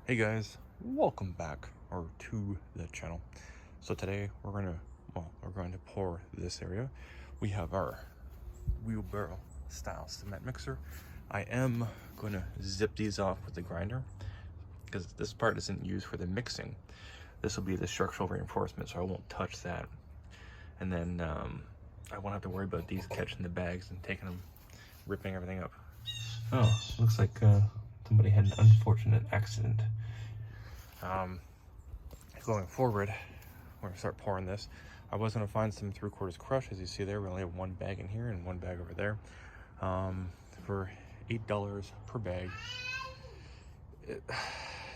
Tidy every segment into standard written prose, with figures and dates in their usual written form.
Hey guys, welcome back to the channel. So today we're going to pour this area. We have our wheelbarrow style cement mixer. I am going to zip these off with the grinder because this part isn't used for the mixing. This will be the structural reinforcement, so I won't touch that. And then I won't have to worry about these catching the bags and taking them, ripping everything up. Oh, looks like somebody had an unfortunate accident. Going forward, we're gonna start pouring this. I was gonna find some 3/4 crush. As you see there, we only have one bag in here and one bag over there. For $8 per bag. It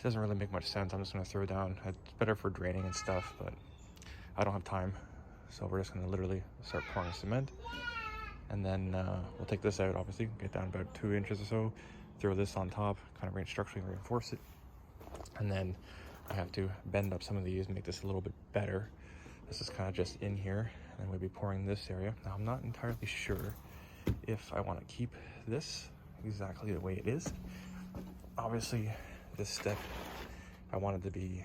doesn't really make much sense. I'm just gonna throw down. It's better for draining and stuff, but I don't have time. So we're just gonna literally start pouring cement. And then we'll take this out, obviously, get down about 2 inches or so, throw this on top, kind of structurally reinforce it. And then I have to bend up some of these, make this a little bit better. This is kind of just in here, and we'll be pouring this area. Now, I'm not entirely sure if I want to keep this exactly the way it is. Obviously, this step, I want it to be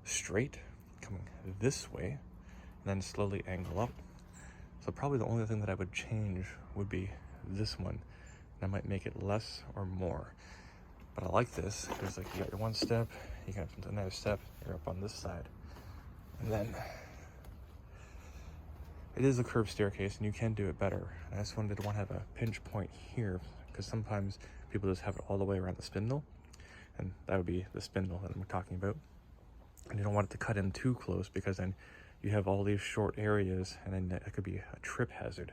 straight, coming this way, and then slowly angle up. So probably the only thing that I would change would be this one. And I might make it less or more. But I like this because, like, you got your one step, you got another step, you're up on this side, and then it is a curved staircase, and you can do it better. And I just want to have a pinch point here because sometimes people just have it all the way around the spindle, and that would be the spindle that I'm talking about. And you don't want it to cut in too close because then you have all these short areas, and then it could be a trip hazard,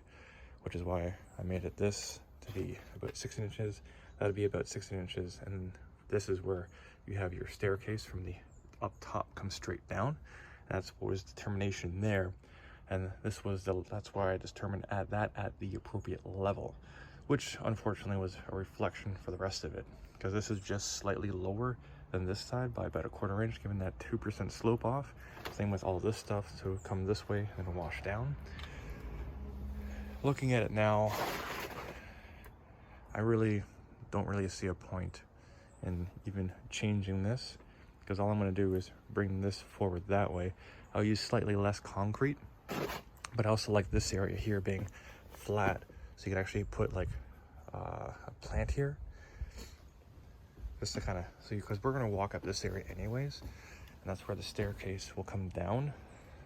which is why I made it this to be about 16 inches. That'd be about 16 inches, and this is where you have your staircase from the up top comes straight down. That's what was determination there, and that's why I determined at the appropriate level, which unfortunately was a reflection for the rest of it, because this is just slightly lower than this side by about 1/4 inch, given that 2% slope off. Same with all this stuff, so come this way and wash down. Looking at it now, I don't really see a point in even changing this, because all I'm going to do is bring this forward that way. I'll use slightly less concrete, but I also like this area here being flat, so you can actually put like a plant here, just to kind of because we're going to walk up this area anyways, and that's where the staircase will come down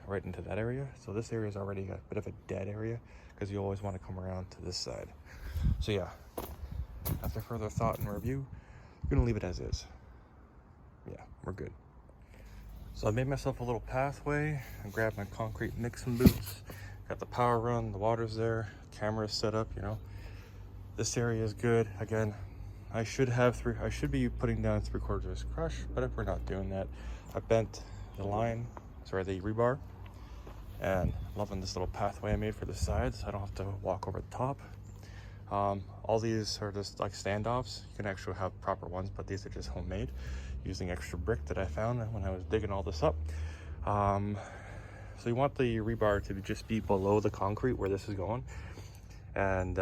right into that area. So this area is already a bit of a dead area because you always want to come around to this side. So yeah, after further thought and review, I'm gonna leave it as is. Yeah, we're good. So I made myself a little pathway. I grabbed my concrete mixing boots, got the power run, the water's there, camera's set up, you know. This area is good. Again, I should be putting down 3/4 crush, but if we're not doing that, I bent the the rebar, and loving this little pathway I made for the sides, so I don't have to walk over the top. All these are just like standoffs. You can actually have proper ones, but these are just homemade using extra brick that I found when I was digging all this up. So you want the rebar to just be below the concrete where this is going, and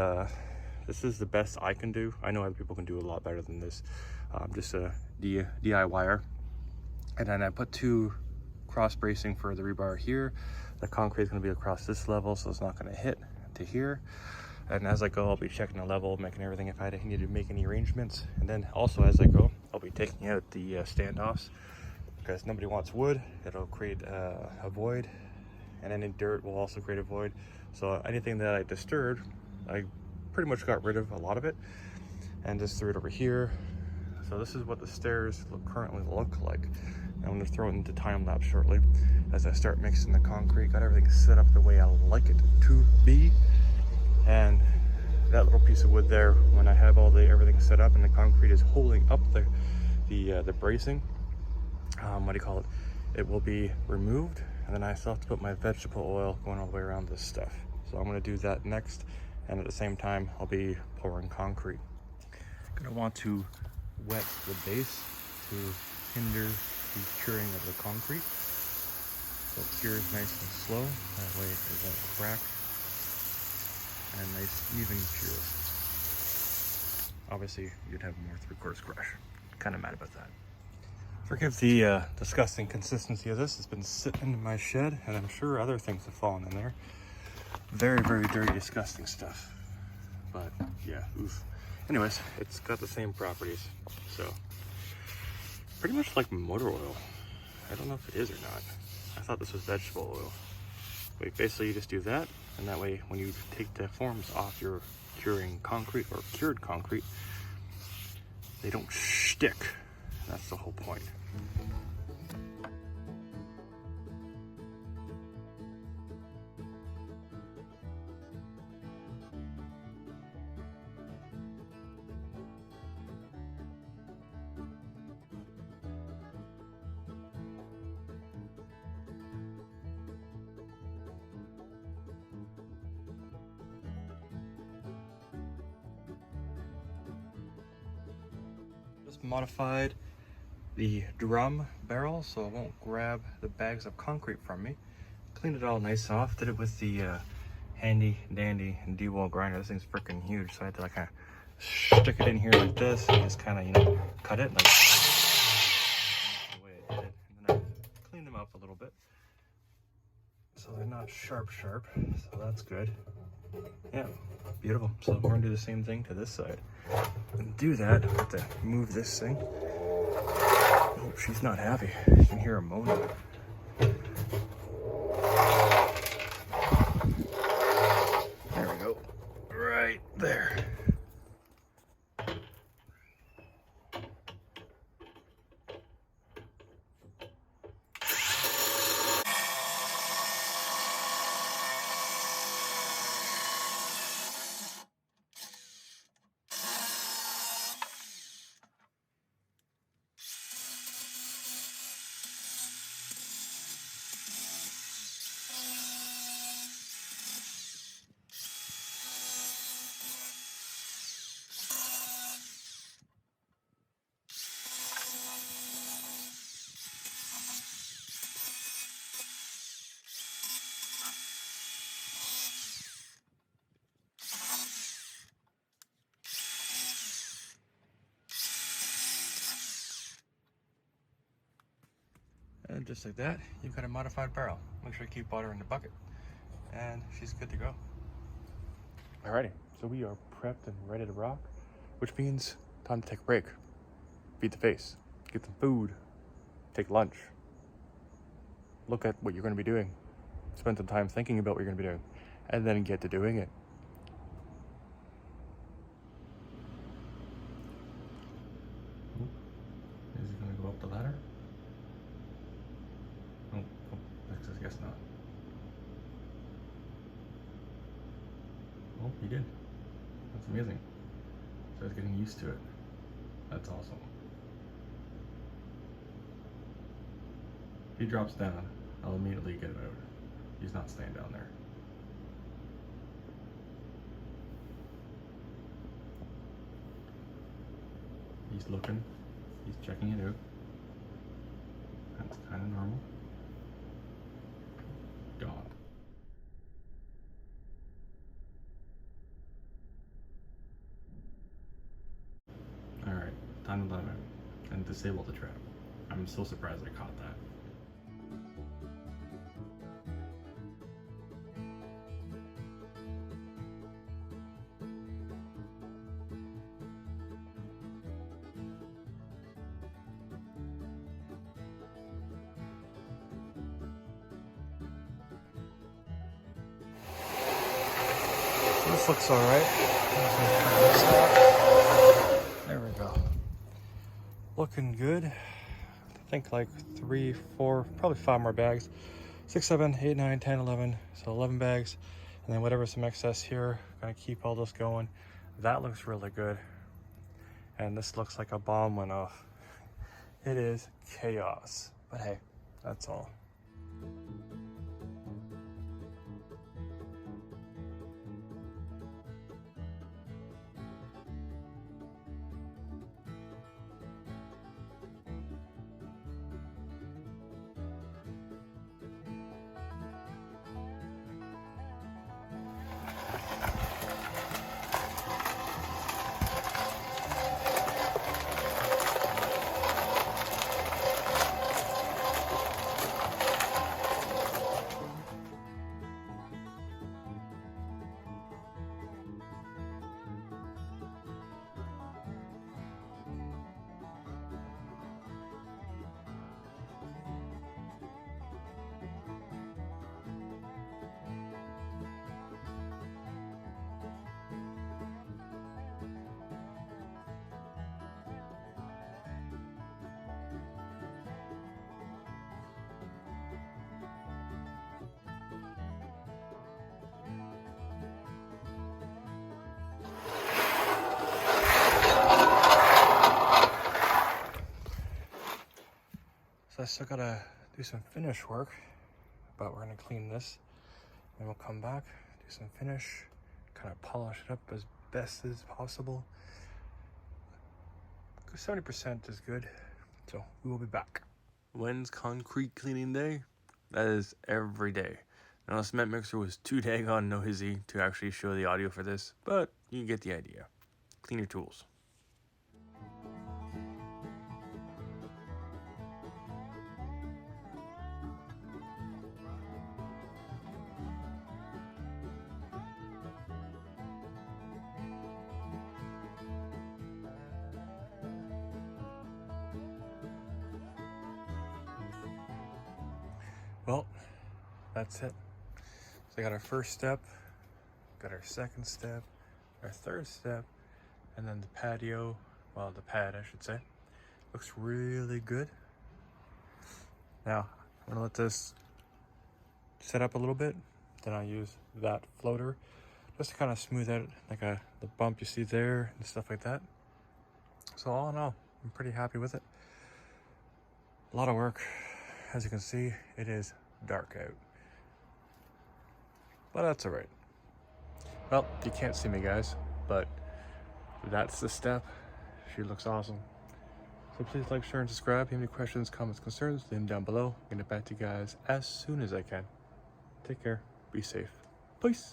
this is the best I can do. I know other people can do a lot better than this. Just a DIYer. And then I put 2 cross bracing for the rebar here. The concrete is going to be across this level, so it's not going to hit to here. And as I go, I'll be checking the level, making everything if I need to make any arrangements. And then also as I go, I'll be taking out the standoffs, because nobody wants wood. It'll create a void, and any dirt will also create a void. So anything that I disturbed, I pretty much got rid of a lot of it and just threw it over here. So this is what the stairs currently look like. I'm going to throw it into time lapse shortly as I start mixing the concrete. Got everything set up the way I like it to be. And that little piece of wood there, when I have everything set up and the concrete is holding up the bracing, it will be removed, and then I still have to put my vegetable oil going all the way around this stuff. So I'm going to do that next, and at the same time I'll be pouring concrete. I'm going to want to wet the base to hinder the curing of the concrete, so it cures nice and slow, that way it won't crack. And a nice even cure. Obviously, you'd have more 3/4 crush. Kind of mad about that. Forgive the disgusting consistency of this. It's been sitting in my shed, and I'm sure other things have fallen in there. Very, very dirty, disgusting stuff. But yeah, oof. Anyways, it's got the same properties. So pretty much like motor oil. I don't know if it is or not. I thought this was vegetable oil. But basically you just do that, and that way when you take the forms off your curing concrete or cured concrete, they don't stick. That's the whole point. Just modified the drum barrel so it won't grab the bags of concrete from me. Cleaned it all nice off. Did it with the handy dandy D-wall grinder. This thing's freaking huge, so I had to like kind of stick it in here like this and just kind of, you know, cut it like the way it did. And then I cleaned them up a little bit so they're not sharp, so that's good. Yeah, beautiful. So we're gonna do the same thing to this side. And do that, I have to move this thing. Oh, she's not happy. You can hear her moaning. There we go. Right there. And just like that, you've got a modified barrel. Make sure you keep water in the bucket. And she's good to go. Alrighty, so we are prepped and ready to rock, which means time to take a break. Feed the face, get some food, take lunch. Look at what you're going to be doing. Spend some time thinking about what you're going to be doing, and then get to doing it. Is he going to go up the ladder? Oh, I guess not. Oh, he did. That's amazing. So he's getting used to it. That's awesome. If he drops down, I'll immediately get him out. He's not staying down there. He's looking. He's checking it out. That's kind of normal. Gone. Alright, time to let him out and disable the trap. I'm so surprised I caught that. This looks alright. There we go. Looking good. I think like 3, 4, probably 5 more bags. 6, 7, 8, 9, 10, 11. So 11 bags. And then whatever's some excess here, gonna keep all this going. That looks really good. And this looks like a bomb went off. It is chaos. But hey, that's all. still gotta do some finish work, but we're gonna clean this and we'll come back, do some finish, kind of polish it up as best as possible. 70% is good, so we will be back. When's concrete cleaning day? That is every day. Now the cement mixer was too daggone noisy to actually show the audio for this, but you get the idea. Clean your tools. Well, that's it. So I got our first step, got our second step, our third step, and then the patio, well, the pad, I should say. Looks really good. Now, I'm gonna let this set up a little bit. Then I'll use that floater just to kind of smooth out like the bump you see there and stuff like that. So all in all, I'm pretty happy with it. A lot of work. As you can see, it is dark out, but that's all right. Well, you can't see me, guys, but that's the step. She looks awesome. So please like, share, and subscribe. If you have any questions, comments, concerns, leave them down below. I'm gonna get back to you guys as soon as I can. Take care. Be safe. Peace.